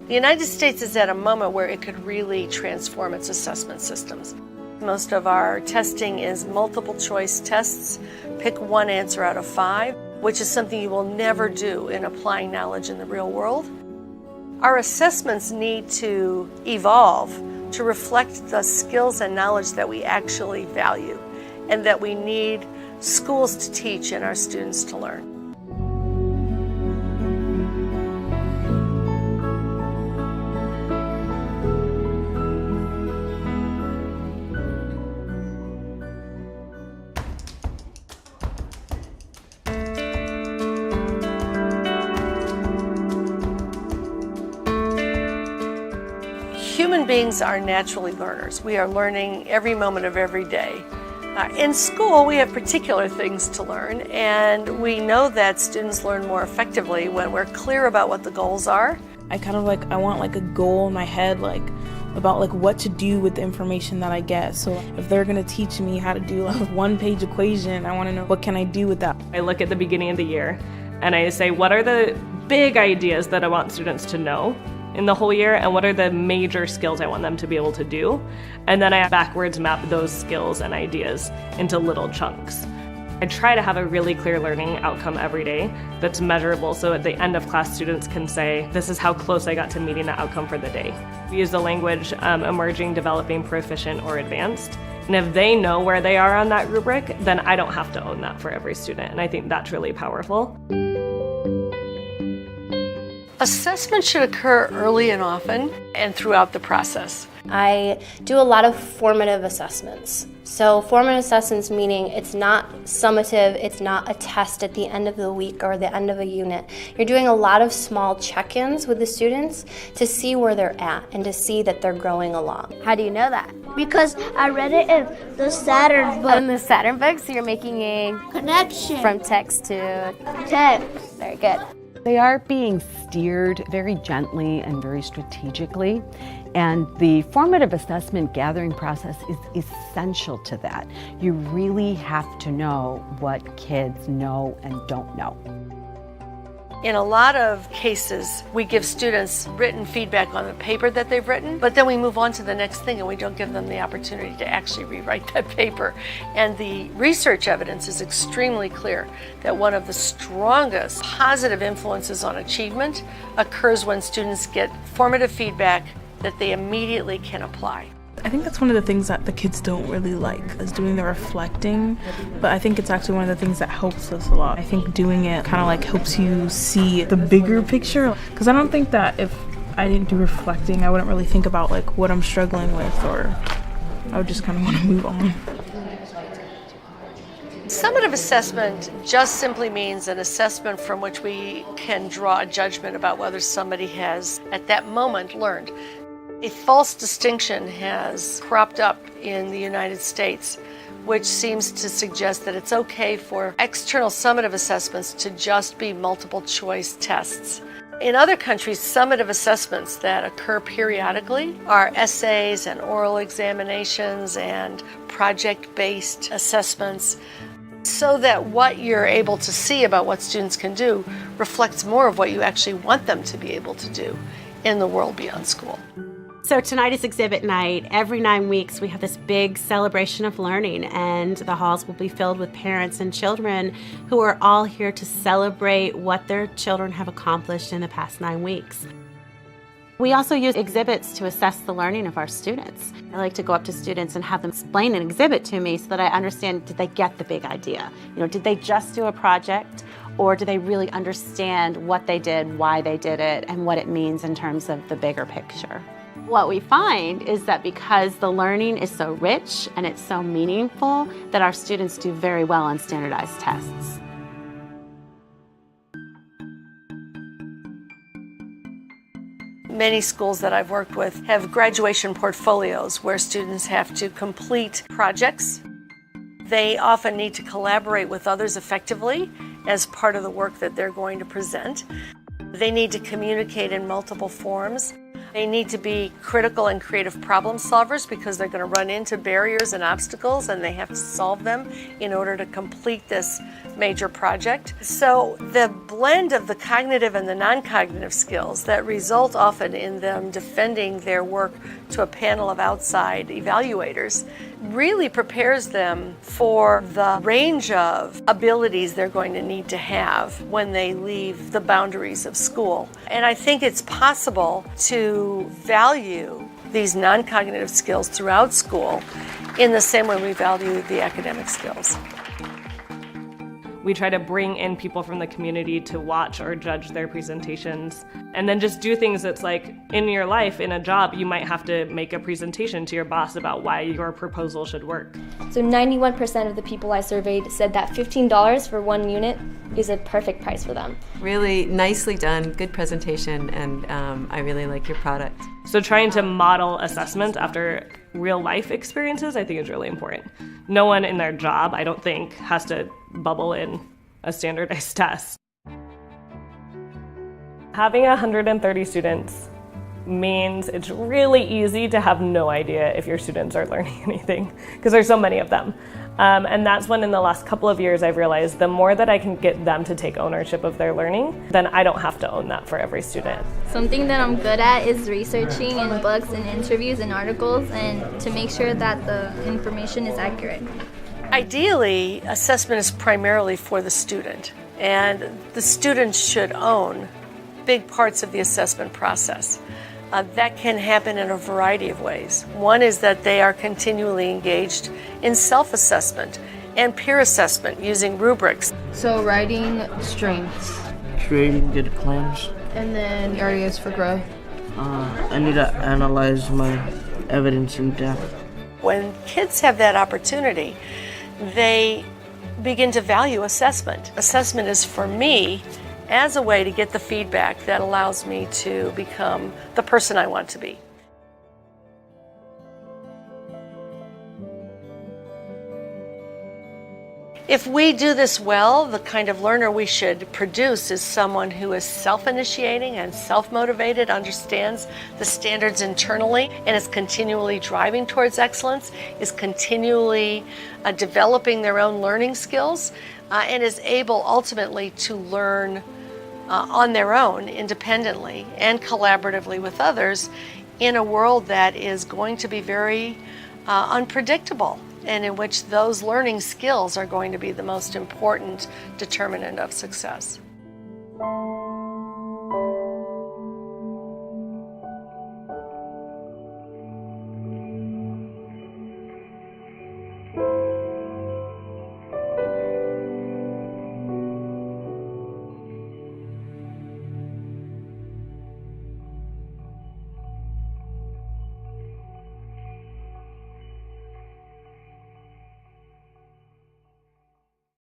The United States is at a moment where it could really transform its assessment systems. Most of our testing is multiple choice tests. Pick one answer out of 5, which is something you will never do in applying knowledge in the real world. Our assessments need to evolve to reflect the skills and knowledge that we actually value and that we need schools to teach and our students to learn. Human beings are naturally learners. We are learning every moment of every day. In school, we have particular things to learn, and we know that students learn more effectively when we're clear about what the goals are. I want a goal in my head, about what to do with the information that I get. So if they're gonna teach me how to do a 1-page equation, I wanna know what can I do with that. I look at the beginning of the year and I say, what are the big ideas that I want students to know in the whole year, and what are the major skills I want them to be able to do? And then I backwards map those skills and ideas into little chunks. I try to have a really clear learning outcome every day that's measurable, so at the end of class students can say, this is how close I got to meeting the outcome for the day. We use the language emerging, developing, proficient, or advanced. And if they know where they are on that rubric, then I don't have to own that for every student, and I think that's really powerful. Assessment should occur early and often and throughout the process. I do a lot of formative assessments. So formative assessments meaning it's not summative, it's not a test at the end of the week or the end of a unit. You're doing a lot of small check-ins with the students to see where they're at and to see that they're growing along. How do you know that? Because I read it in the Saturn book. In the Saturn book, so you're making a connection from text to text. Very good. They are being steered very gently and very strategically, and the formative assessment gathering process is essential to that. You really have to know what kids know and don't know. In a lot of cases, we give students written feedback on the paper that they've written, but then we move on to the next thing and we don't give them the opportunity to actually rewrite that paper. And the research evidence is extremely clear that one of the strongest positive influences on achievement occurs when students get formative feedback that they immediately can apply. I think that's one of the things that the kids don't really like, is doing the reflecting, but I think it's actually one of the things that helps us a lot. I think doing it kind of helps you see the bigger picture, because I don't think that if I didn't do reflecting, I wouldn't really think about what I'm struggling with, or I would just kind of want to move on. Summative assessment just simply means an assessment from which we can draw a judgment about whether somebody has, at that moment, learned. A false distinction has cropped up in the United States, which seems to suggest that it's okay for external summative assessments to just be multiple choice tests. In other countries, summative assessments that occur periodically are essays and oral examinations and project-based assessments, so that what you're able to see about what students can do reflects more of what you actually want them to be able to do in the world beyond school. So tonight is exhibit night. Every 9 weeks we have this big celebration of learning, and the halls will be filled with parents and children who are all here to celebrate what their children have accomplished in the past 9 weeks. We also use exhibits to assess the learning of our students. I like to go up to students and have them explain an exhibit to me so that I understand, did they get the big idea? Did they just do a project, or do they really understand what they did, why they did it, and what it means in terms of the bigger picture? What we find is that because the learning is so rich and it's so meaningful, that our students do very well on standardized tests. Many schools that I've worked with have graduation portfolios where students have to complete projects. They often need to collaborate with others effectively as part of the work that they're going to present. They need to communicate in multiple forms. They need to be critical and creative problem solvers because they're going to run into barriers and obstacles and they have to solve them in order to complete this major project. So the blend of the cognitive and the non-cognitive skills that result often in them defending their work to a panel of outside evaluators really prepares them for the range of abilities they're going to need to have when they leave the boundaries of school. And I think it's possible to value these non-cognitive skills throughout school in the same way we value the academic skills. We try to bring in people from the community to watch or judge their presentations, and then just do things that's like in your life, in a job, you might have to make a presentation to your boss about why your proposal should work. So 91% of the people I surveyed said that $15 for one unit is a perfect price for them. Really nicely done, good presentation, and I really like your product. So trying to model assessment after real life experiences, I think, is really important. No one in their job, I don't think, has to bubble in a standardized test. Having 130 students means it's really easy to have no idea if your students are learning anything, because there's so many of them. And that's when in the last couple of years I've realized the more that I can get them to take ownership of their learning, then I don't have to own that for every student. Something that I'm good at is researching in books and interviews and articles, and to make sure that the information is accurate. Ideally, assessment is primarily for the student, and the students should own big parts of the assessment process. That can happen in a variety of ways. One is that they are continually engaged in self-assessment and peer assessment using rubrics. So writing strengths. Creating good plans. And then areas for growth. I need to analyze my evidence in depth. When kids have that opportunity, they begin to value assessment. Assessment is, for me, as a way to get the feedback that allows me to become the person I want to be. If we do this well, the kind of learner we should produce is someone who is self-initiating and self-motivated, understands the standards internally, and is continually driving towards excellence, is continually developing their own learning skills, and is able ultimately to learn on their own, independently and collaboratively with others, in a world that is going to be very unpredictable, and in which those learning skills are going to be the most important determinant of success.